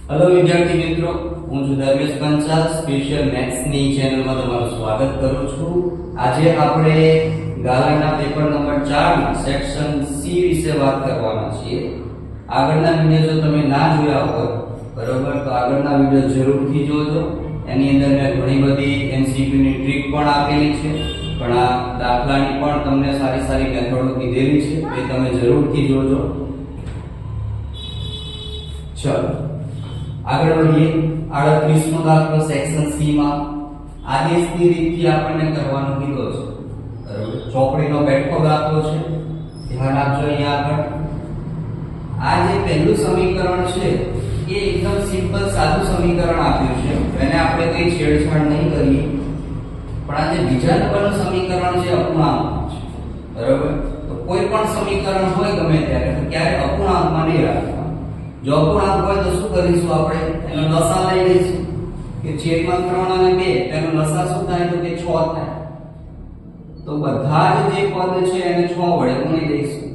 Hello વિદ્યાર્થી મિત્રો, હું છું ધર્મેશ પંચાલ. સ્પેશિયલ મેથ્સ ની ચેનલમાં તમારું સ્વાગત કરું છું. આજે આપણે ગાલાના પેપર નંબર 4 ના સેક્શન સી વિશે વાત કરવાના છીએ. આગળના વિડિયો જો તમે ના જોયા હોય બરોબર, તો આગળના વિડિયો જરૂરથી જોજો. એની અંદર મેં ઘણી બધી એમસીક્યુ ની ટ્રીક પણ આપેલી છે, પણ આ દાખલાની પણ તમને સારી સારી મેથડો કીધેલી છે, એ તમે જરૂરથી જોજો. ચલો આગળ વધીએ. 38મો દાખલો સેક્શન સી માં આદેશની રીતથી આપણને કરવાનું કીધો છે બરોબર. ચોકડીનો બેઠો દાખલો છે, ધ્યાન આપજો. અહીંયા આગળ આ જે પહેલું સમીકરણ છે એ એકદમ સિમ્પલ સાદું સમીકરણ આપ્યું છે, એને આપણે કઈ છેડછાડ નહીં કરીએ. પણ આ જે બીજા નંબરનું સમીકરણ છે અપૂર્ણાંક છે બરોબર. તો કોઈ પણ સમીકરણ હોય ગમે ત્યારે તો ક્યારે અપૂર્ણાંકમાં નહીં રાખવાનું. જો અપૂર્ણાંક હોય તો શું કરીશું, આપણે એનો લસા લઈ લઈશું કે છેદમાં 3 અને 2, તેનો લસા શું થાય તો કે 6 થાય. તો બધા જ જે પદ છે એને 6 વડે ગુણી દઈશું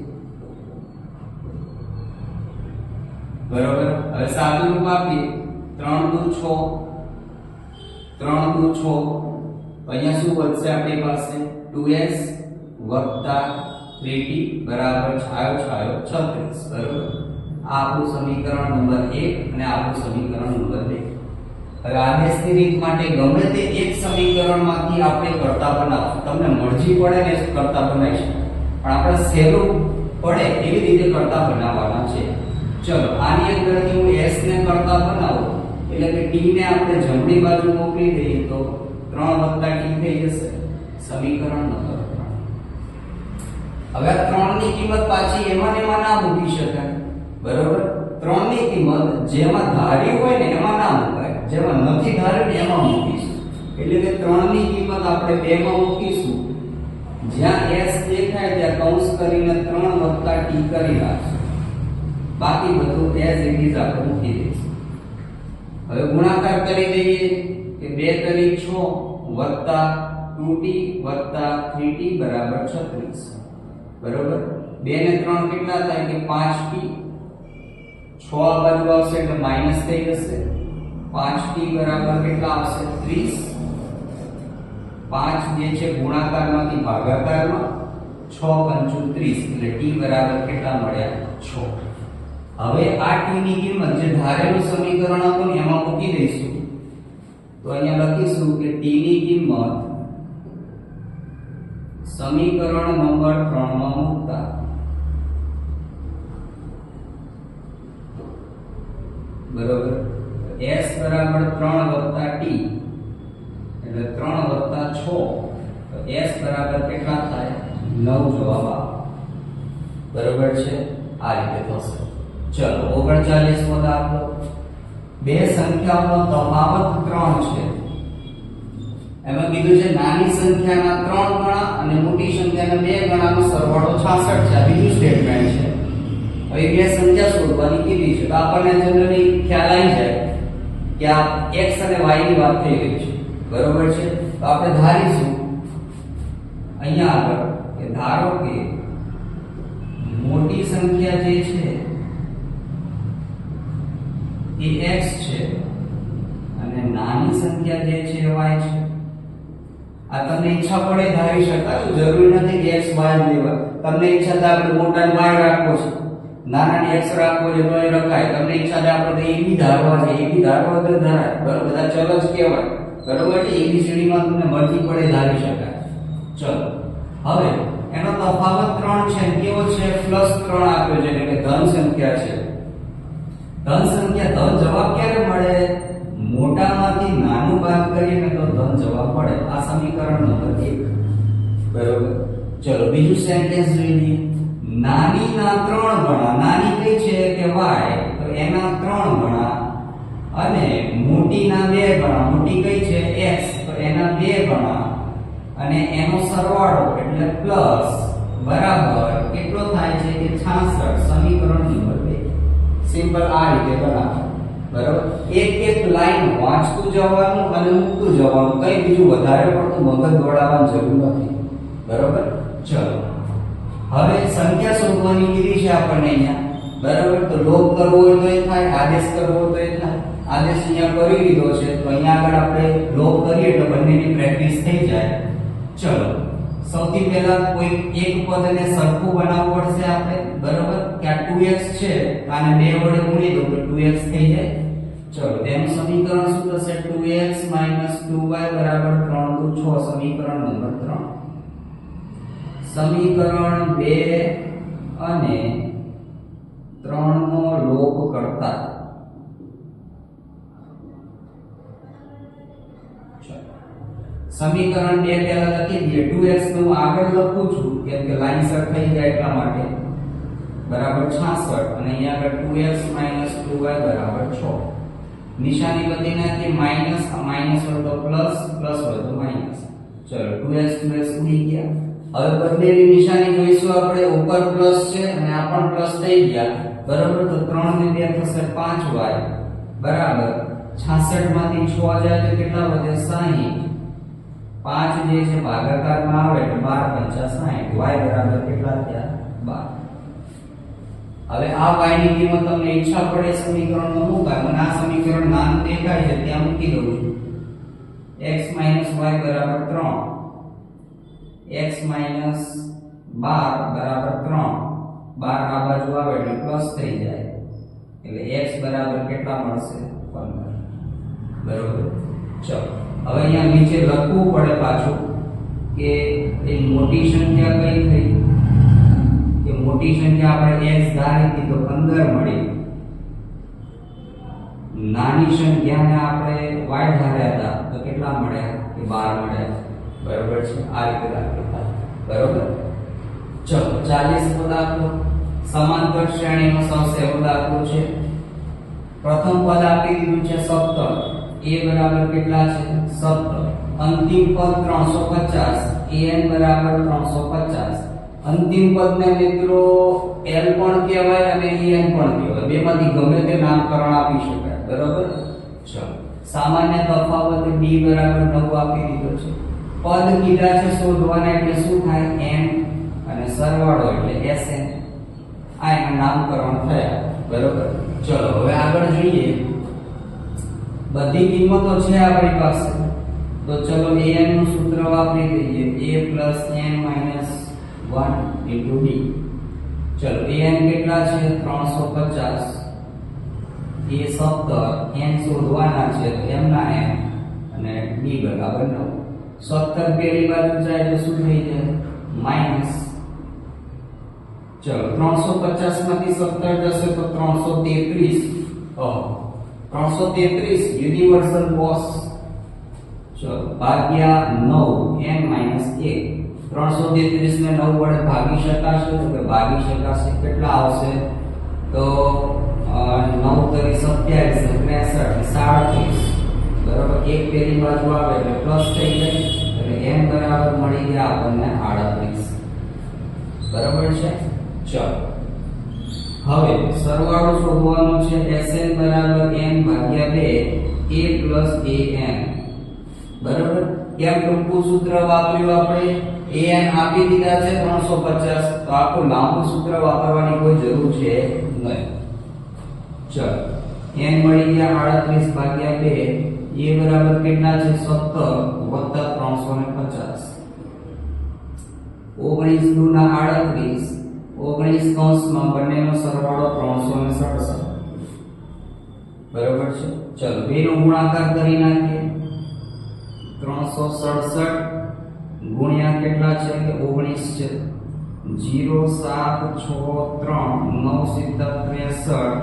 બરોબર. હવે સાદું રૂપ આપીએ 3 દુ 6, 3 દુ 6. અહીંયા શું વધશે આપણી પાસે 2s 3t બરાબર છાયો છાયો 36 બરોબર. આ આપણું સમીકરણ નંબર 1 અને આપણું સમીકરણ નંબર 2. હવે આદેશની રીત માટે ગમે તે એક સમીકરણમાંથી આપણે કરતા બનાવશું. તમને મરજી પડે ને કરતા બનાવી શકો, પણ આપણે સહેલું પડે એવી રીતે કરતા બનાવવાના છે. ચલો આની અંદરથી હું s ને કરતા બનાવું એટલે કે t ને આપણે જમણી બાજુ મોકલી દઈએ તો 3 + t થઈ જશે. સમીકરણ નંબર 3. હવે આ 3 ની કિંમત પાછી એમાં ના મૂકી શકાય બરોબર. 3 ની કિંમત જેમાં ધારી હોય ને એમાં ના મુકાય, જેમાં નથી ધારી ને એમાં મૂકીશું. એટલે કે 3 ની કિંમત આપણે 2 માં મૂકીશું. જ્યાં s દેખાય ત્યાં કૌંસ કરીને 3 + t કરી નાખશું. બાકી બધું as it is આપણે મૂકી દઈશું. હવે ગુણાકાર કરી દઈએ કે 2 તરી 6 + 2t + 3t બરાબર 36 બરોબર. 2 ને 3 કેટલા થાય કે 5t. 6 આ બાજુ આવશે એટલે માઈનસ થઈ જશે. 5t બરાબર કેટલા આવશે 30. 5 જે છે ગુણાકારમાંથી ભાગાકારમાં, 6 × 5 = 30 એટલે t બરાબર કેટલા મળ્યા 6. હવે આ t ની કિંમત જે ધારેલું સમીકરણ હતું ને એમાં મૂકી દઈશું. તો અહીંયા લખીશું કે t ની કિંમત સમીકરણ નંબર 3 માં મૂકતા બરોબર s બરાબર 3 + t એટલે 3 + 6 તો s બરાબર કેટલા થાય 9 જવાબ આવે બરોબર છે. આ રીતે થશે. ચલો 39મો દાખલો. બે સંખ્યાઓનો તફાવત 3 છે. એમાં કીધું છે નાની સંખ્યાના 3 ગણા અને મોટી સંખ્યાના 2 ગણાનો સરવાળો 66 છે. આ બીજું સ્ટેટમેન્ટ છે. હવે બે સંખ્યા શોધવાની કીધી છે તો આપણને જનરલી ખ્યાલ આવી જાય કે આ x અને y ની વાત થઈ રહી છે બરોબર છે. તો આપણે ધારીશું અહીંયા આગળ કે ધારો કે મોટી સંખ્યા જે છે એ x છે અને નાની સંખ્યા જે છે y છે. આ તમને ઈચ્છા પડે ધારી શકાય, જરૂરી નથી કે x y લેવા. તમને ઈચ્છા થાય આપણે મોટાને y રાખવો છે, નાનાને x રાખવો છે તો એ રખાય. તમને ઈચ્છા થાય આપણે a b ધારવા છે, a b ધારવા તો ધારાય બરોબર. બધા ચલ જ કહેવાય બરોબર છે. ABCD માં તમને મરજી પડે ધારી શકાય. ચલો હવે એનો તફાવત 3 છે. કેવો છે +3 આપ્યો છે એટલે કે ધન સંખ્યા છે. ધન સંખ્યા ધન જવાબ ક્યારે મળે, મોટામાંથી નાનું બાદ કરીએ ને તો ધન જવાબ મળે. આ સમીકરણ નંબર 1 બરોબર. ચલો બીજું સેન્ટેન્સ જોઈ લઈએ. નાની ના 3 ગણા. નાની કઈ છે કે y, તો એના 3 ગણા અને મોટી ના 2 ગણા. મોટી કઈ છે x, તો એના 2 ગણા અને એનો સરવાળો એટલે પ્લસ બરાબર કેટલો થાય છે કે 66. સમીકરણ નંબર 2 સિમ્પલ આ રીતે બનાવો બરોબર. એક એક લાઈન વાંચતું જવાનું અને મૂકતું જવાનું, કઈ બીજું વધારે પડતું મગજ દોડાવવાની જરૂર નથી બરોબર. ચલો હવે સંખ્યા શોધવાની કીધી છે આપણને અહીંયા બરાબર. તો લોપ કરવો હોય તો એ થાય, આદેશ કરવો હોય તો એ થાય. આદેશ અહીંયા કરી લીધો છે તો અહીંયા આગળ આપણે લોપ કરીએ એટલે બંનેની પ્રેક્ટિસ થઈ જાય. ચલો સૌથી પહેલા કોઈ એક પદને સરખું બનાવવું પડશે આપણે, બરાબર. કે આ 2x છે આને 2 વડે ગુણી દો તો 2x થઈ જાય. ચલો તેનું સમીકરણ શું થશે? 2x 2y 3 × 6. સમીકરણ નંબર 3. સમીકરણ 2 અને 3 નો લોપ કરતા સમીકરણ 2 પહેલા લખી દઈએ. 2x નું આગળ લખું છું કેમ કે લાઈન સર થઈ જાય એટલા માટે, બરાબર 66 અને અહીંયા આગળ 2x 2y 6. નિશાની બદલી નાખી, માઈનસ માઈનસ હોય તો પ્લસ, પ્લસ હોય તો માઈનસ. ચલો 2x ઉડી ગયા. હવે બંનેની નિશાની જોઈશું આપણે. ઉપર પ્લસ છે અને આ પણ પ્લસ થઈ ગયા, બરાબર. તો 3 ને 2 થશે 5y બરાબર 66 માંથી 6 જાય તો કેટલા વધે? 60. 5 જે છે ભાગાકારમાં આવે એટલે 12 × 5 60. y બરાબર કેટલા થયા? 12. હવે આ y ની કિંમત તમને ઈચ્છા પડે સમીકરણમાં મૂકાય. મને આ સમીકરણ નાનું દેખાય છે ત્યાં મૂકી દઉં છું. x - y બરાબર 3, x - 12 બરાબર 3. 12 આ બાજુ આવે એટલે પ્લસ થઈ જાય એટલે x બરાબર કેટલા મળશે? 15. બરાબર. ચલો હવે અહીંયા નીચે લખવું પડે પાછું કે એ મોટી સંખ્યા કઈ થઈ? કે મોટી સંખ્યા આપણે x ધારી હતી તો 15 મળી. નાની સંખ્યાને આપણે y ધાર્યા હતા તો કેટલા મળ્યા? કે 12 મળ્યા. બરાબર છે. આ રીતે રાખતા. બરાબર. ચલો 40 પદ આપો. સમાંતર શ્રેણીનો સૌથી સહેલો દાખલો છે. પ્રથમ પદ આપી દીધું છે 17. a બરાબર કેટલા છે? 17. અંતિમ પદ 350. an બરાબર 350. અંતિમ પદને મિત્રો l પણ કહેવાય અને en પણ કહેવાય. બેમાંથી ગમે તે નામકરણ આપી શકાય. બરાબર. ચલો સામાન્ય તફાવત b બરાબર 9 આપી દીધો છે. પદ કીધા છે શોધવાના એટલે શું થાય? n અને સરવાળો એટલે sn. આ એના નામકરણ થયા. બરાબર. ચલો હવે આગળ જોઈએ. બધી કિંમતો છે આપણી પાસે તો ચલો an નું સૂત્ર વાપરી દઈએ. a n - 1 * d. ચલો an કેટલા છે? 350. a 17. n શોધવાના છે તો m ના m અને d બરાબર 9. 17 પેલી બાજુ જાય તો શું થઈ જાય? માઈનસ. ચલો 350 માંથી 17 જશે તો 333. 333 યુનિવર્સલ cos. ચલો ભાગ્યા 9 n - 1. 333 ને 9 વડે ભાગી શકાશે તો કે ભાગી શકાશે. કેટલા આવશે? તો 9 તરી 27 63 બરાબર. એક પેલી બાજુ આવે એટલે પ્લસ થઈ જાય એટલે n બરાબર મળી ગયા આપણને 38. બરાબર છે. ચલો હવે સરવાળો શોધવાનો છે. sn બરાબર n ભાગ્યા 2 a an. બરાબર. કેમ ટૂંકું સૂત્ર વાપર્યું આપણે? an આપી દીધા છે 350 તો આખું લાંબુ સૂત્ર વાપરવાની કોઈ જરૂર છે નહીં. ચલો n મળી ગયા 38 ભાગ્યા 2. a બરાબર કેટલા છે? 17 વત્તા 350. 19 દુના 38. 19 કૌંસમાં બંનેનો સરવાળો 367. બરાબર છે. ચલો બેનો ગુણાકાર કરી નાખીએ. 367 ગુણ્યા કેટલા છે? કે 19 છે. 0 7 6 3 9 7 63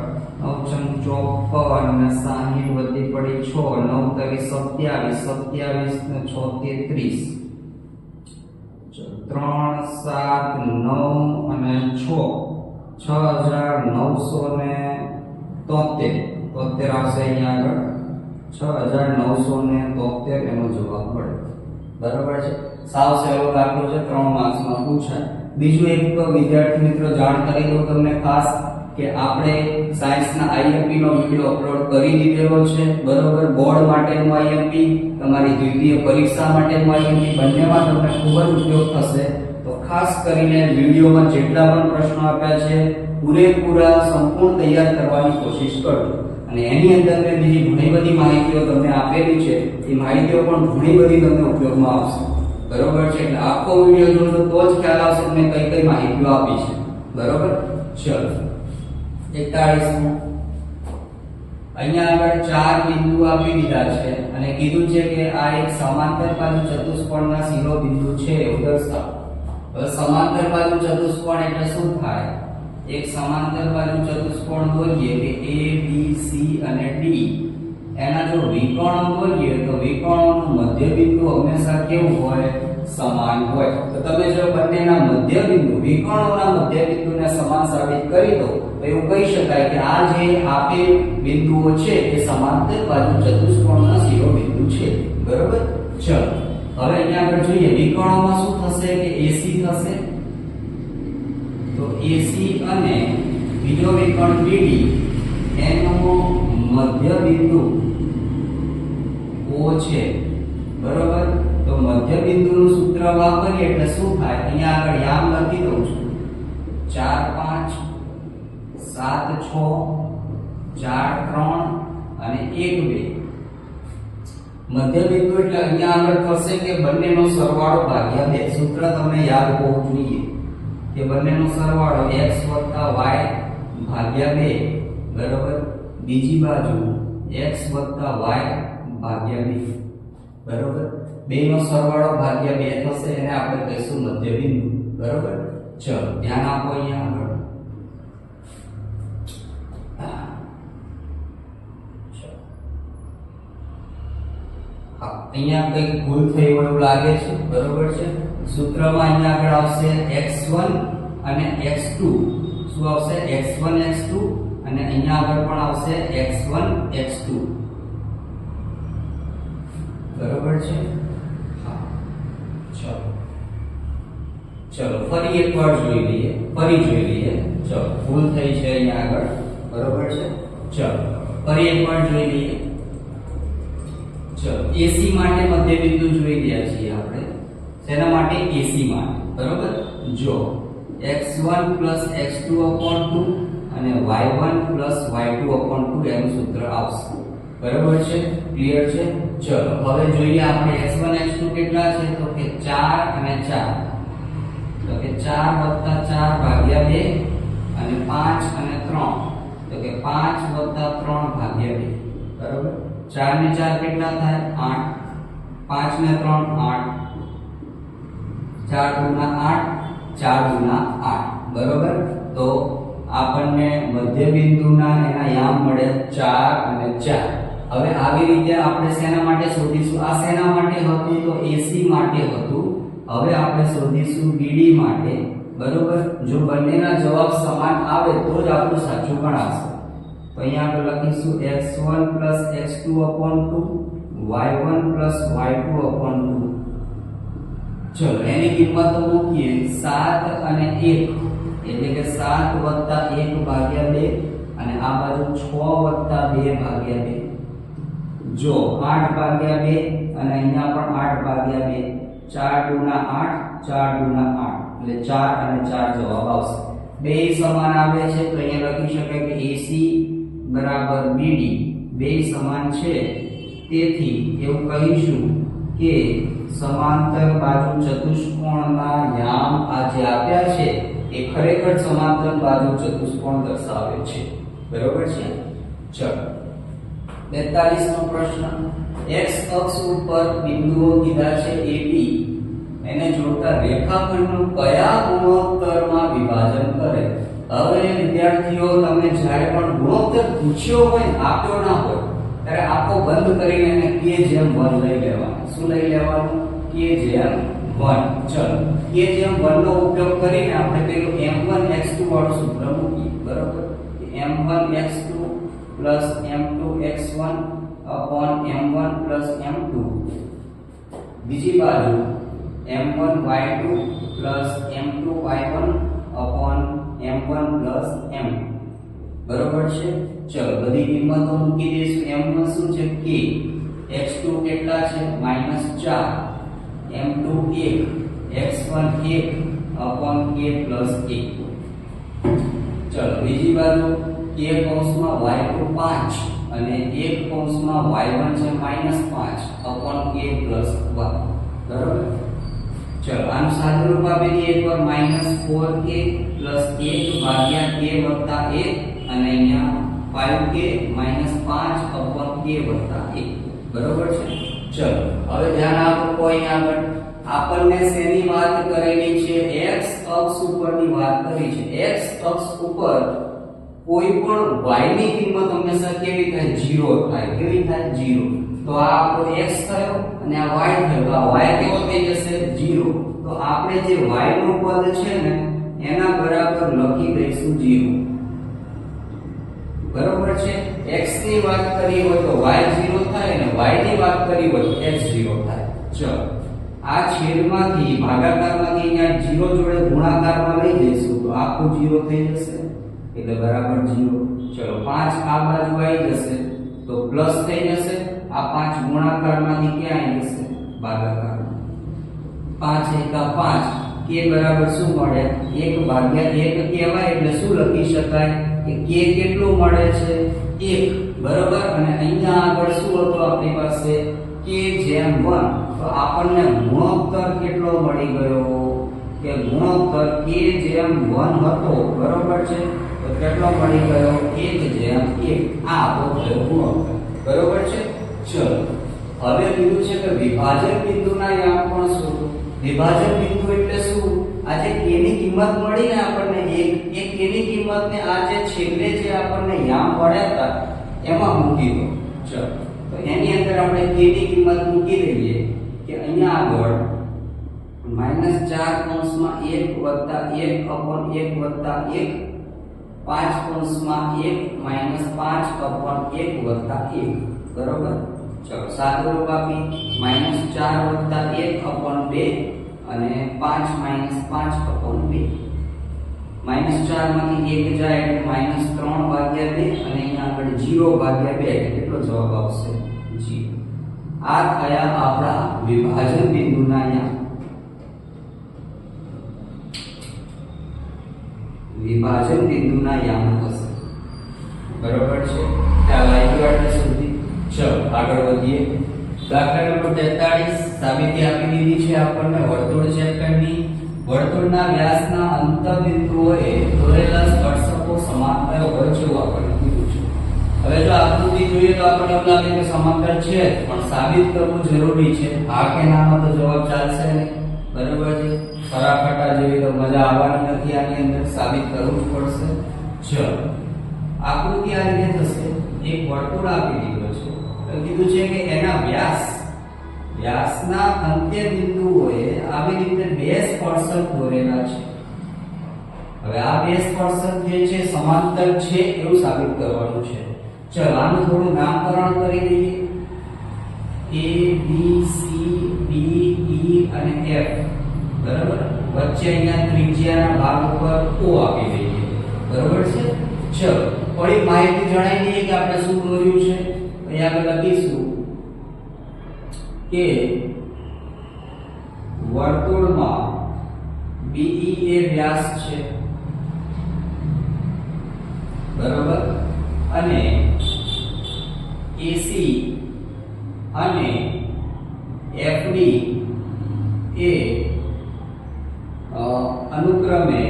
9 54 અને 60 વધી પડી 6 9 તરી 27 27 ને 6 33. 3 7 9 અને 6 6973 આવશે અહીંયા આગળ. 6973 એનો જવાબ મળે. બરાબર છે. સાવ સહેલો દાખલો છે. 3 માર્ક્સમાં પૂછાય. બીજું એક વિદ્યાર્થી મિત્રો જાણ કરી દઉં તમને ખાસ કે આપણે સાયન્સના IMP નો વિડિયો અપલોડ કરી દીધેલો છે. બરોબર. બોર્ડ માટેનું IMP, તમારી દ્વિતીય પરીક્ષા માટેનું IMP બંનેમાં તમને ખૂબ જ ઉપયોગ થશે. તો ખાસ કરીને વિડિયોમાં જેટલા પણ પ્રશ્નો આપ્યા છે પૂરેપૂરા સંપૂર્ણ તૈયાર કરવાની કોશિશ કરજો અને એની અંદર મેં બીજી ઘણી બધી માહિતીઓ તમને આપેલી છે એ માહિતીઓ પણ ઘણી બધી તમને ઉપયોગમાં આવશે બરોબર છે એટલે આખો વિડિયો જોજો તો જ ખ્યાલ આવશે કે મેં કઈ કઈ માહિતીઓ આપી છે બરોબર ચલો 41 અહીંયા આગળ ચાર બિંદુ આપી દીધા છે અને કીધું છે કે આ એક સમાંતર બાજુ ચતુષ્કોણના શિરોબિંદુ છે એવું દર્શાવો હવે સમાંતર બાજુ ચતુષ્કોણ એટલે શું થાય એક સમાંતર બાજુ ચતુષ્કોણ દોરીએ કે A B C અને D એના જો વિકર્ણો દોરીએ તો વિકર્ણોનું મધ્યબિંદુ હંમેશા કેવું હોય સમાન હોય તો તમે જો બંનેના મધ્યબિંદુ વિકર્ણોના મધ્યબિંદુને સમાન સાબિત કરી દો તો એવું કહી શકાય કે આ જે આપેલ બિંદુઓ છે એ સમાંતર બાજુ ચતુષ્કોણના શિરોબિંદુ છે બરોબર ચલો હવે અહીંયા આગળ જોઈએ વિકર્ણોમાં શું થશે કે AC થશે તો AC અને બીજો વિકર્ણ BD એનું મધ્યબિંદુ O છે બરોબર તો મધ્યબિંદુનું સૂત્ર વાપરીએ એટલે શું થાય અહીંયા આગળ યામ લખી દઉં છું 4 5 7 6 4 3 અને 1 2 મધ્યબિંદુ એટલે અહીંયા આગળ થશે કે બંનેનો સરવાળો ભાગ્યા 2 સૂત્ર તમને યાદ હોવું જોઈએ કે બંનેનો સરવાળો x y ભાગ્યા 2 બરોબર બીજી બાજુ x y ભાગ્યા 2 બરોબર બેનો સરવાળો ભાગ્યા 2 થશે એને આપણે કહીશું મધ્યબિંદુ બરોબર ચલો ધ્યાન આપો અહીંયા આગળ અહીંયા કઈ ભૂલ થઈ હોય એવું લાગે છે બરોબર છે સૂત્રમાં અહીંયા આગળ આવશે x1 અને x2 શું આવશે x1 x2 અને અહીંયા આગળ પણ આવશે x1 x2 બરોબર છે હા ચલો ફરી એકવાર જોઈ લઈએ ચલો ભૂલ થઈ છે અહીંયા આગળ બરોબર છે ચલો ફરી એકવાર જોઈ લઈએ ચલો AC માટે મધ્યબિંદુ જોઈ રહ્યા છીએ આપણે તેના માટે AC માટે બરોબર જો x1 x2/2 અને y1 y2/2 એનું સૂત્ર આવશે બરોબર છે ક્લિયર છે ચલો હવે જોઈએ આપણે x1 x2 કેટલા છે તો કે 4 અને 4 તો કે 4 + 4 ભાગ્યા 2 અને 5 અને 3 તો કે 5 + 3 ભાગ્યા 2 બરોબર 4 ને 4 કેટલા થાય 8 5 ને 3 8 4 × 8 4 × 8 બરોબર તો આપણને મધ્યબિંદુના એના યામ મળે 4 અને 4 હવે આવી રીતે આપણે શેના માટે શોધીશું આ શેના માટે હતું તો AC માટે હતું હવે આપણે શોધીશું BD માટે બરોબર જો બંનેના જવાબ સમાન આવે તો જ આપણું સાચું પણ આવશે તો અહીંયા આપણે લખીશું x1 x2/2 y1 y2/2 ચલો એની કિંમતો મૂકીએ 7 અને 1 એટલે કે 7 + 1 ભાગ્યા 2 અને આ બાજુ 6 + 2 ભાગ્યા 2 જો 8 ભાગ્યા 2 અને અહીંયા પણ 8 ભાગ્યા 2 4 × 8 4 × 8 એટલે 4 અને 4 જવાબ આવશે બે સમાન આવે છે તો અહીંયા લખી શકાય કે AC = BD બે સમાન છે તેથી એવું કહીશું કે સમાંતર બાજુ ચતુષ્કોણના યામ આ જે આપ્યા છે એ ખરેખર સમાંતર બાજુ ચતુષ્કોણ દર્શાવે છે બરોબર છે ચલો 42 નો પ્રશ્ન x અક્ષ ઉપર બિંદુઓ કીધા છે AB એને જોડતા રેખાખંડનું કયા ગુણોત્તરમાં વિભાજન કરે હવે વિદ્યાર્થીઓ તમે જ્યારે પણ ગુણોત્તર પૂછ્યો હોય આપ્યો ના હોય ત્યારે આખો બંધ કરીને એને k/1 લઈ લેવાનું શું લઈ લેવાનું k/1 ચલો k/1 નો ઉપયોગ કરીને આપણે પેલું m1 x2 વાળું સૂત્ર મૂકીએ બરોબર m1 x2 m2 x1 m1 m2 બીજી બાજુ m1 y2 m2 y1 m1 m બરોબર છે ચલો બધી કિંમતો મૂકી દઈશું m1 શું છે k x2 કેટલા છે -4 m2 1 x1 1 upon k plus 1. ચલો બીજી બાજુ k કૌંસમાં y2 5 અને 1 કૌંસમાં y1 છે -5 upon k plus 1. બરાબર. ચલો આનું સાદું રૂપ આપી દઈએ એકવાર -4k plus 1 ભાગ્યા k વત્તા 1 અને અહીંયા 5k -5 upon k વત્તા 1. બરાબર છે. ચલો હવે ધ્યાન આપો અહીંયા આગળ આપણને શેની વાત કરેલી છે? x અક્ષ ઉપરની વાત કરી છે. x અક્ષ ઉપર કોઈ પણ y ની કિંમત હંમેશા કેવી થાય? 0 થાય. કેવી થાય? 0. તો આ આપણો x થયો અને આ y થયો. તો આ y કેવો થઈ જશે? 0. તો આપણે જે y નું પદ છે ને એના બરાબર લખી દઈશું 0. બરાબર છે. x ની વાત કરી હોય તો y 0 થાય અને y ની વાત કરી હોય તો x 0 થાય. ચલો આ છેદમાંથી ભાગાકારમાંથી અહીંયા 0 જોડે ગુણાકારમાં લઈ જઈશું તો આખું 0 થઈ જશે એટલે બરાબર 0. ચલો 5 આ બાજુ આવી જશે તો પ્લસ થઈ જશે. આ 5 ગુણાકારમાંથી ક્યાં આવી જશે? ભાગાકારમાં. 5 એકા 5 k બરાબર શું મળે? 1 ભાગ્યા 1 કહેવાય એટલે શું લખી શકાય કે k કેટલું મળે છે? 1. બરાબર. અને અહીંયા આગળ શું હતું આપણી પાસે? k જેમ 1. તો આપણને ગુણોત્તર કેટલો મળી ગયો? કે ગુણોત્તર k જેમ 1 હતો. બરાબર છે. તો કેટલો મળી ગયો? 1 જેમ 1. આ આપણો થયો ગુણોત્તર. બરાબર છે. ચલો હવે કીધું છે કે વિભાજન બિંદુના યામ પણ શું? વિભાજન બિંદુ એટલે શું? આ જે k ની કિંમત મળી ને આપણને 1, એ k ની કિંમતને આ જે છેલ્લે જે આપણને યામ મળ્યા હતા એમાં મૂકી દો. ચલો તો એની અંદર આપણે k ની કિંમત મૂકી દઈએ કે અહીંયા આગળ -4 કૌંસમાં 1 વત્તા 1 upon 1 વત્તા 1 5 કૌંસમાં 1 -5 upon 1 વત્તા 1. બરોબર. ચલો સાદું રૂપ આપી -4 વત્તા 1 upon 2 અને 5 -5 upon 2. -4 માંથી 1 જાય એટલે -3 ભાગ્યા 2 અને અહીંયા આગળ 0 ભાગ્યા 2 એટલે કેટલો જવાબ આવશે? 0. આ થયા આપણા વિભાજન બિંદુના યામ. વિભાજન બિંદુના યામ થશે. બરોબર છે. ચાલો આવી સુધી. ચલો આગળ વધીએ. દાખલા નંબર 43 સાબિતી આપી દીધી છે આપણને વર્તુળ ચેપ્ટરની. વર્તુળના વ્યાસના અંત બિંદુઓએ દોરેલા સ્પર્શકો સમાંતર હોય છે એવું આપણને કીધું છે. હવે જો આકૃતિ જોઈએ તો આપણને એવું લાગે કે સમાંતર છે પણ સાબિત કરવું જરૂરી છે. હા કે નામાં તો જવાબ ચાલશે નહીં. બરાબર છે. ફરાફટા જેવી તો મજા આવવાની નથી. આની અંદર સાબિત કરવું જ પડશે. ચલો આકૃતિ આ રીતે થશે. એક વર્તુળ આપી દીધો છે. કીધું છે કે એના વ્યાસના અંત્ય બિંદુઓએ આવી રીતે બે સ્પર્શક દોરેલા છે. હવે આ બે સ્પર્શક જે છે સમાંતર છે એવું સાબિત કરવાનું છે. ચલો આનું થોડું નામકરણ કરી દઈએ. A B C D E અને F. બરાબર. વચ્ચે અહીંયા ત્રિજ્યાના ભાગ ઉપર O આપી દઈએ. બરાબર છે. ચલો થોડી માહિતી જણાવી દઈએ કે આપણે શું દોર્યું છે. અહીંયા આપણે લખીશું કે વર્તુળમાં BE એ વ્યાસ છે. બરાબર. અને AC અને FD એ અનુક્રમે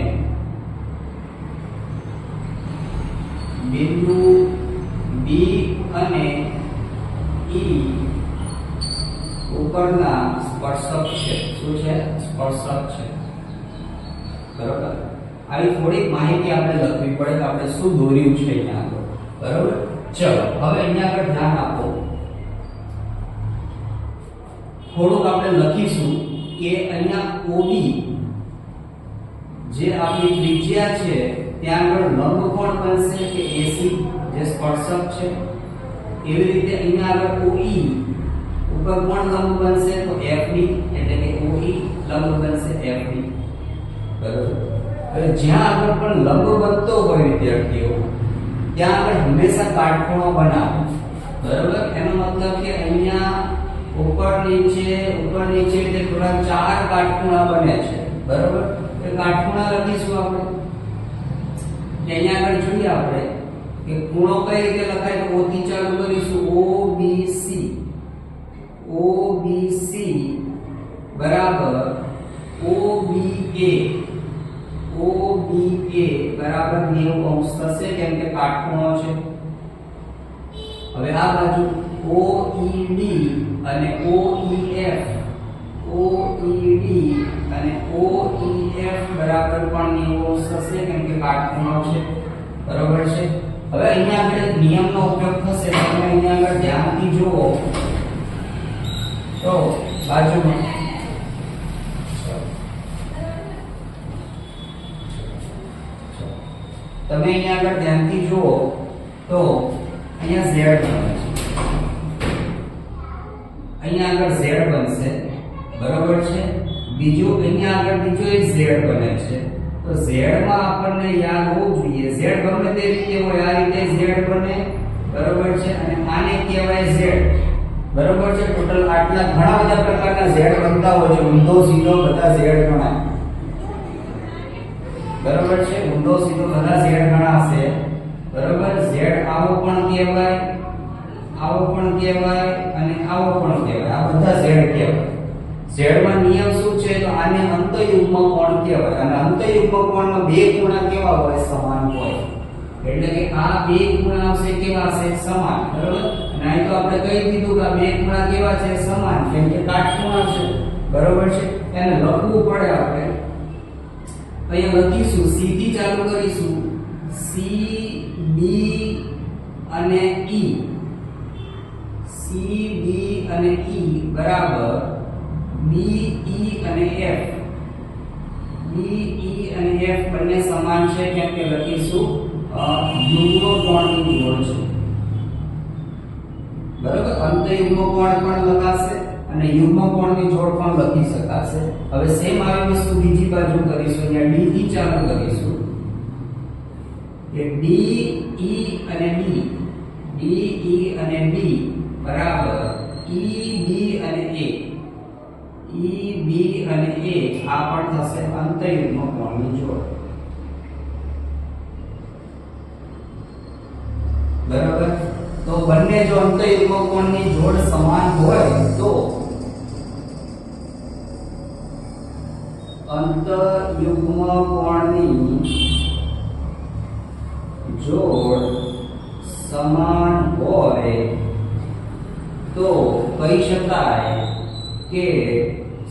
બિંદુ B અને E ઉપરના સ્પર્શક છે. શું છે? સ્પર્શક છે. બરાબર. આવી થોડીક માહિતી આપણે લખવી પડે કે આપણે શું દોર્યું છે અહીંયા આગળ. બરાબર. ચલો હવે અહીંયા આગળ ધ્યાન આપો. થોડુંક આપણે લખીશું કે અહીંયા OB જે આપણી ત્રિજ્યા છે ત્યાં આગળ લંબ કોણ બનશે કે AC જે સ્પર્શક છે. એવી રીતે અહીંયા આગળ OE ઉપર કોણ લંબ બનશે તો FD એટલે કે OE લંબ બનશે FD. બરાબર. હવે જ્યાં આગળ પણ લંબ બનતો હોય વિદ્યાર્થીઓ ત્યાં આગળ હંમેશા કાટખૂણો બનાવો. બરાબર. એનો મતલબ કે અહીંયા ઉપર નીચે એટલે થોડા ચાર કાટખૂણા બને છે. બરાબર. એટલે કાટખૂણા લખીશું આપણે કે અહીંયા આગળ જોઈએ આપણે કે ખૂણો કઈ રીતે લખાય તો O થી ચાલુ કરીશું OBC બરાબર OBA બરાબર 90 અંશ થશે કેમ કે કાટખૂણો છે. હવે આ બાજુ OED અને OEF બરાબર પણ 90 અંશ થશે કેમ કે કાટખૂણો છે. બરાબર છે. હવે અહીંયા આગળ એક નિયમનો ઉપયોગ થશે. તમે અહીંયા આગળ ધ્યાનથી જુઓ તો બાજુમાં તમે અહીંયા આગળ ધ્યાનથી જુઓ તો અહીંયા z બને છે. અહીંયા આગળ z બનશે. બરાબર છે. બીજો અહીંયા આગળ બીજો એક z બને છે. તો z માં આપણને યાદ હોવું જોઈએ z ગમે તે રીતે હોય આ રીતે z બને. બરાબર છે. અને આને કહેવાય z. બરાબર છે. ટોટલ આટલા ઘણા બધા પ્રકારના z બનતા હોય છે. ઊંધો સીધો બધા z ગણાય. બરાબર છે. ઊંધો સીધો બધા z ગણાશે. બરાબર. z આવો પણ કહેવાય, આવો પણ કહેવાય અને આવો પણ કહેવાય. આ બધા z કહેવાય. z માં નિયમ શું છે તો આને અંતયુગ્મ કોણ કહેવાય. અને અંતયુગ્મ કોણમાં બે ખૂણા કેવા હોય? સમાન હોય. એટલે કે આ બે ખૂણા આવશે કેવા છે? સમાન. બરાબર. અને અહીં તો આપણે કહી દીધું કે આ બે ખૂણા કેવા છે? સમાન. કેમ કે કાટખૂણા છે. બરાબર છે. એને લખવું પડે આપણે. અહીંયા લખીશું C થી ચાલુ કરીશું. C B અને E. C B અને E બરાબર B E અને F. B E અને F બંને સમાન છે કેમ કે લખીશું યુગ્મ કોણની જોડ છે. બરાબર. અંતયુગ્મ કોણ પણ લખાશે અને યુગ્મ કોણની જોડ પણ લખી શકાશે. હવે સેમ આવી વસ્તુ બીજી બાજુ કરીશું. અહીંયા D થી ચાલુ કરીશું કે D E અને D. D E અને D બરાબર E B અને A. E B અને A આ પણ થશે અંતયુગ્મ કોણની જોડ. બરાબર. તો બંને જો અંતયુગ્મ કોણની જોડ સમાન હોય તો અંતયુગ્મ કોણની જોડ સમાન હોય તો કહી શકાય કે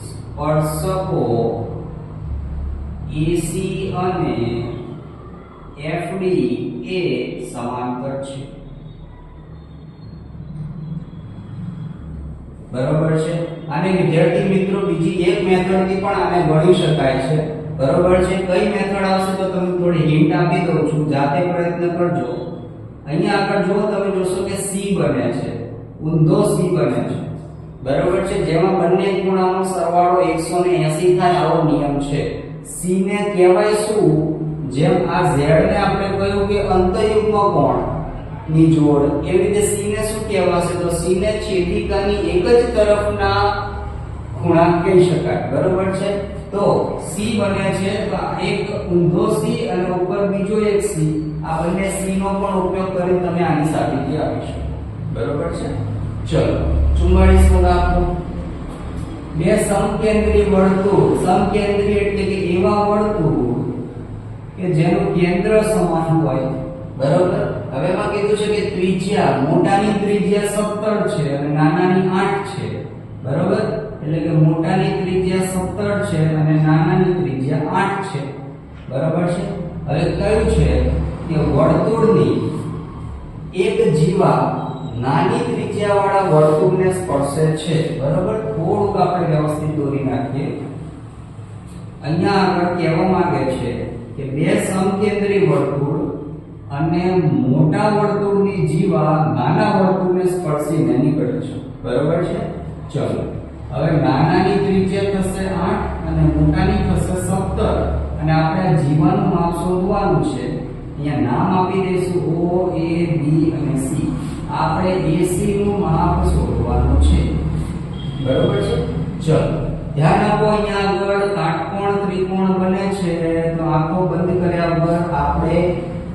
સ્પર્શકો AC અને FD એ સમાંતર છે. બરોબર છે. આને વિદ્યાર્થી મિત્રો બીજી એક મેથડથી પણ આને ગણી શકાય છે. બરોબર છે. કઈ મેથડ આવશે તો તમને થોડી હિન્ટ આપી દઉં છું, જાતે પ્રયત્ન કરજો. અહીંયા આગળ જો તમે જોશો કે C બને છે, ઊંધો C બને છે. બરોબર છે. જેમાં બંને ખૂણાનો સરવાળો 180 થાય આવો નિયમ છે. C ને કહેવાય શું? જેમ આ Z ને આપણે કહ્યું કે અંતયુગ્મ કોણ ની જોડ, એવી રીતે C ને શું કહેવાશે તો C ને છેદિકાની એક જ તરફના ખૂણા કહી શકાય. બરોબર છે. તો C બને છે તો એક ઊંધો C અને ઉપર બીજો એક C, આ બંને C નો પણ ઉપયોગ કરીને તમે આની સાબિતી આપી શકો. બરોબર છે. ચલો 44 દાખલો. બે સમકેન્દ્રી વર્તુળ, સમકેન્દ્રી એટલે કે એવા વર્તુળ કે જેનું કેન્દ્ર સમાન હોય. બરોબર. હવે એમાં કીધું છે કે ત્રિજ્યા, મોટાની ત્રિજ્યા 17 છે અને નાનાની 8 છે. બરોબર. એટલે કે મોટાની ત્રિજ્યા 17 છે અને નાનાની ત્રિજ્યા 8 છે. બરોબર છે. હવે કયું છે કે વર્તુળની એક જીવા નાની ત્રિજ્યાવાળા વર્તુળને સ્પર્શે છે. બરોબર. થોડુંક આપણે વ્યવસ્થિત દોરી નાખીએ. અહીંયા આગળ કહેવા માંગે છે કે બે સમકેન્દ્રી વર્તુળ અને મોટા વર્તુળની જીવા નાના વર્તુળને સ્પર્શીને નીકળે છે. બરોબર છે. ચલો હવે નાનાની ત્રિજ્યા થશે 8 અને મોટાની થશે 17 અને આપણે આ જીવાનું માપ શોધવાનું છે. અહીંયા નામ આપી દઈશું O, A, B અને C. આપણે AC નું માપ શોધવાનું છે. બરોબર છે. ચલો ધ્યાન આપો, અહીંયા આગળ કાટકોણ ત્રિકોણ બને છે તો આંખો બંધ કર્યા વગર આપણે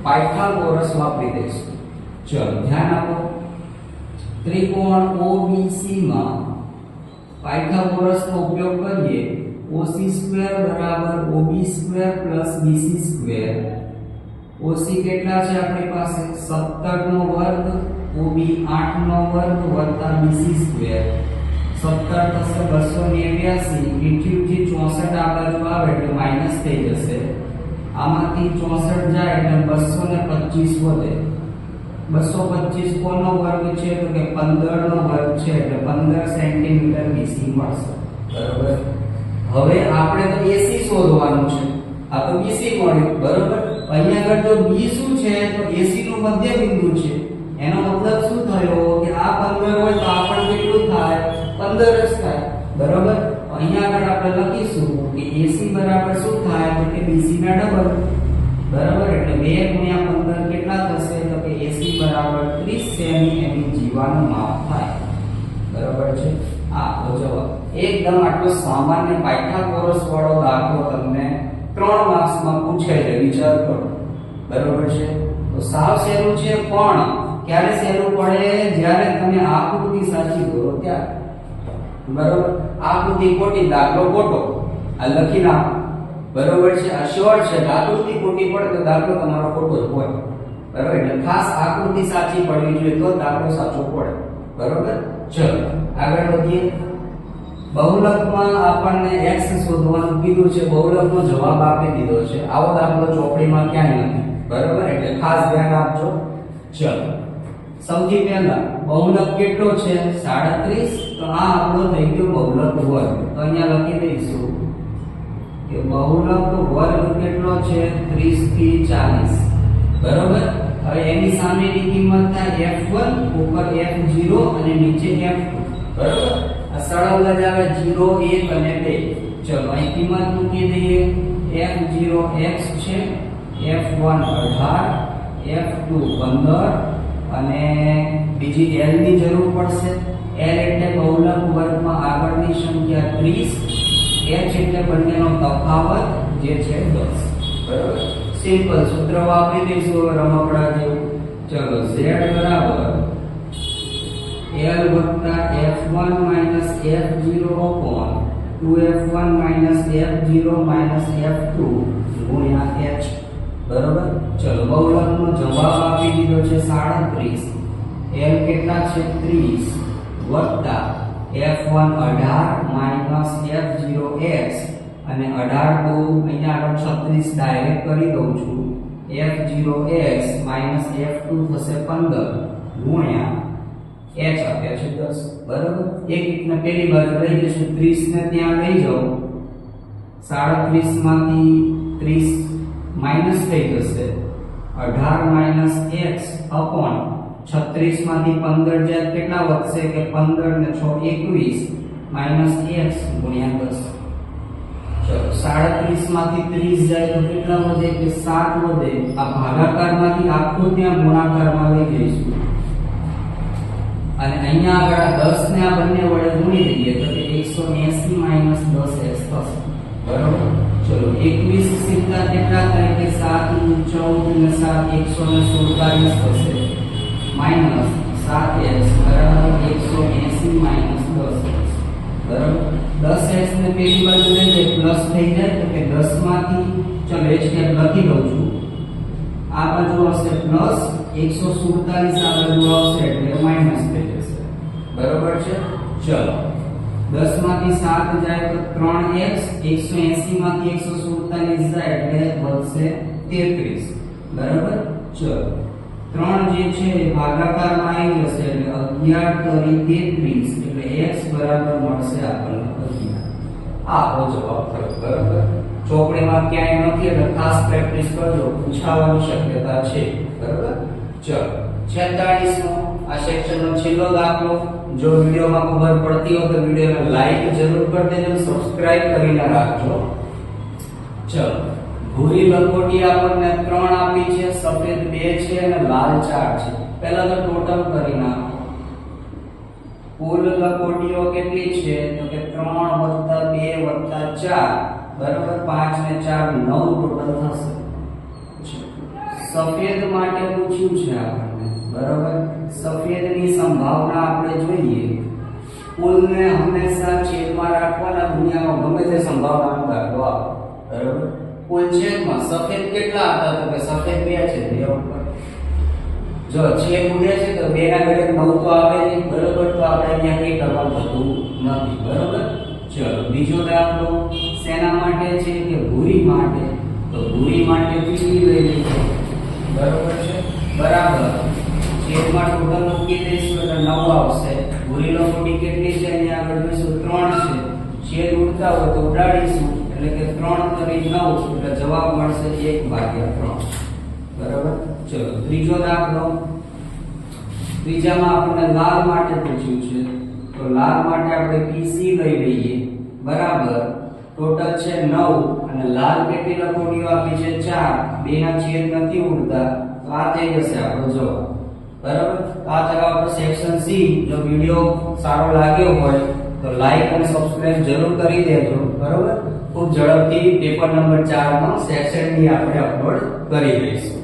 પાયથાગોરસ વાપરી દઈશું. ચલો ધ્યાન આપો, ત્રિકોણ OBC માં પાયથાગોરસ નો ઉપયોગ કરીએ. OC² બરાબર OB² BC². OC કેટલા છે આપણી પાસે? 17 નો વર્ગ, OB 8 નો વર્ગ વત્તા BC². 17 થશે 289, મીઠી 64 આ બાજુ આવે એટલે માઈનસ થઈ જશે. આમાંથી 64 જાય એટલે 225 વધે. 225 કોનો વર્ગ છે? તો કે 15 નો વર્ગ છે એટલે 15 સેન્ટીમીટર BC મળશે. બરોબર. હવે આપણે તો AC શોધવાનું છે. આ તો BC મળ્યું. બરોબર. અહીંયા આગળ જો B શું છે? તો AC નું મધ્ય બિંદુ છે. એનો મતલબ શું થયો કે આ 15 હોય તો આ પણ કેટલું થાય? 15 જ થાય. બરોબર. અહીંયા આગળ આપણે લખીશું કે AC બરાબર શું થાય? તો કે BC ના ડબલ. બરાબર. એટલે 2 ગુણ્યા 15 કેટલા થશે? તો કે AC બરાબર 30 સેમી એની જીવાનું માપ થાય. બરાબર છે. આ તો જવાબ એકદમ આટલો સામાન્ય પાયથાગોરસ વાળો દાખલો તમને 3 માર્ક્સમાં પૂછાય છે. વિચાર કરો. બરાબર છે. તો સાવ સહેલું છે, પણ ક્યારે સહેલું પડે? જ્યારે તમે આકૃતિ સાચી દોરો ત્યારે. બરાબર. આકૃતિ ખોટી, દાખલો ખોટો, આ લખી નાખો. બરોબર છે. આ શ્યોર છે. આકૃતિ ખોટી પડે તો દાખલો તમારો ખોટો જ હોય. બરાબર. એટલે ખાસ આકૃતિ સાચી પડવી જોઈએ તો દાખલો સાચો પડે. બરોબર. ચલો આગળ વધીએ. બહુલકમાં આપણને x શોધવાનું કીધું છે. બહુલકનો જવાબ આપી દીધો છે. આવો દાખલો ચોપડીમાં ક્યાંય નથી. બરોબર. એટલે ખાસ ધ્યાન આપજો. ચલો સૌથી પહેલા બહુલક કેટલો છે? 37. તો આ આપણો થઈ ગયો બહુલક વર્ગ. તો અહીંયા લખી દઈશું કે બહુલક વર્ગ કેટલો છે? 30 થી 40. બરોબર. હવે એની સામેની કિંમત થાય f1 ઉપર f0 અને નીચે f2. બરોબર. આ સળંગ જ આવે 0 1 અને 2. ચલો અહીં કિંમત મૂકી દઈએ. f0 x છે, f1 18, f2 15 અને બીજી l ની જરૂર પડશે. l એટલે બહુલક વર્ગમાં આગળની સંખ્યા 30, h એટલે બંનેનો તફાવત જે છે 10. બરાબર. સિમ્પલ સૂત્ર વાપરી દઈશું રમકડા જેવું. ચલો z બરાબર l વત્તા f1 minus f0 upon 2f1 minus f0 minus f2 ગુણ્યા h. બરાબર. ચલો બહુલકનો જવાબ આપી દીધો છે 37. l કેટલા છે? 30 વત્તા f1 18 માઈનસ f0 x અને 18 તો અહીંયા આગળ 36 ડાયરેક્ટ કરી દઉં છું. f0 x માઈનસ f2 થશે 15 ગુણ્યા h આપ્યા છે 10. બરાબર. એક ને પેલી બાજુ લઈ જશું, 30 ને ત્યાં લઈ જાઓ. 37 માંથી 30 માઈનસ થઈ જશે. 18 માઈનસ x upon 36 માંથી 15 જાય કેટલા વધશે? કે 15 ને 6 21 માઈનસ x ગુણ્યા 10. ચલો 37 માંથી 30 જાય તો કેટલા વધે? કે 7 વધે. આ ભાગાકારમાંથી આખો ત્યાં ગુણાકારમાં લઈ જઈશું અને અહીંયા આગળ 10 ને આ બંને વડે ગુણી દઈએ તો કે 180 માઈનસ 10s થશે. બરાબર. ચલો 21 સીધા કેટલા થાય? કે 7 14 ને 7 147 થશે માઈનસ 7s બરાબર 180 માઈનસ 10s. બરાબર. 10s ને પેલી બાજુ લઈ જાય પ્લસ થઈ જાય તો કે 10 માંથી ચલો h કે લખી દઉં છું. આ બાજુ આવશે પ્લસ 147 આ બાજુ આવશે એટલે માઈનસ થઈ જશે. બરાબર છે. ચલો 10 માંથી 7 જાય તો 3x, 180 માંથી 147 જાય એટલે વધશે 33. બરાબર. ચલો 3 જે છે એ ભાગાકારમાં આવી જશે એટલે 11 તરી 33 એટલે x બરાબર મળશે આપણને 11. આ જવાબ થયો. બરાબર. ચોપડીમાં ક્યાંય નથી એટલે ખાસ પ્રેક્ટિસ કરજો, પૂછાવાની શક્યતા છે. બરાબર. ચલો 46 નો આ સેક્શનનો છેલ્લો દાખલો. જો વિડિયોમાં ખબર પડતી હોય તો વિડિયોને લાઈક જરૂર કરી દેજો, સબસ્ક્રાઇબ કરીને રાખજો. ચલો ભૂરી લંગોટી આપણને 3 આપી છે, સફેદ 2 છે અને લાલ 4 છે. પહેલા તો ટોટલ કરી નાખો. કુલ લખોટીઓ કેટલી છે તો કે 3 + 2 + 4 બરાબર 5 ને 4 9 ટોટલ થશે. સફેદ માટે પૂછ્યું છે આપણને બરાબર. સફેદની સંભાવના આપણે જોઈએ, કુલને હંમેશા છેદમાં રાખવાના, દુનિયામાં ગમે તે સંભાવનાનો દાખલો આપો બરાબર. કુલ છેદમાં સફેદ કેટલા હતા તો કે સફેદ 2 છે 2 ઉપર જો છેદ ઉડે છે તો 2 ના ઘડે 9 તો આવે નહીં બરાબર. તો આપણે અહીંયા કઈ કરવાનું થતું નથી બરાબર. ચલો બીજો દાખલો શેના માટે છે કે ભૂરી માટે. તો ભૂરી માટે પીળી લઈ લઈએ બરાબર છે. બરાબર છેદમાં ટોટલ મૂકી દઈશું એટલે 9 આવશે. ભૂરી લખોટી કેટલી છે અહીંયા આગળ જોઈશું 3 છે. છેદ ઉડતા હોય તો ઉડાડીશું એટલે કે 3 કરી 9 એટલે જવાબ મળશે 1/3 બરાબર. ચલો ત્રીજો દાખલો. ત્રીજામાં આપણને લાલ માટે પૂછ્યું છે. તો લાલ માટે આપણે PC લઈ લઈએ બરાબર. ટોટલ છે 9 અને લાલ કેટલી લખોટીઓ આપી છે 4. 2 ના છેદ નથી ઉડતા તો આ થઈ જશે આપણો જવાબ બરાબર. આ તરફ આપણે સેક્શન C. જો વિડિયો સારો લાગ્યો હોય તો લાઈક અને સબસ્ક્રાઇબ જરૂર કરી દેજો બરાબર. ખૂબ ઝડપથી પેપર નંબર 4 માં સેક્શન D આપણે અપલોડ કરી દઈશું.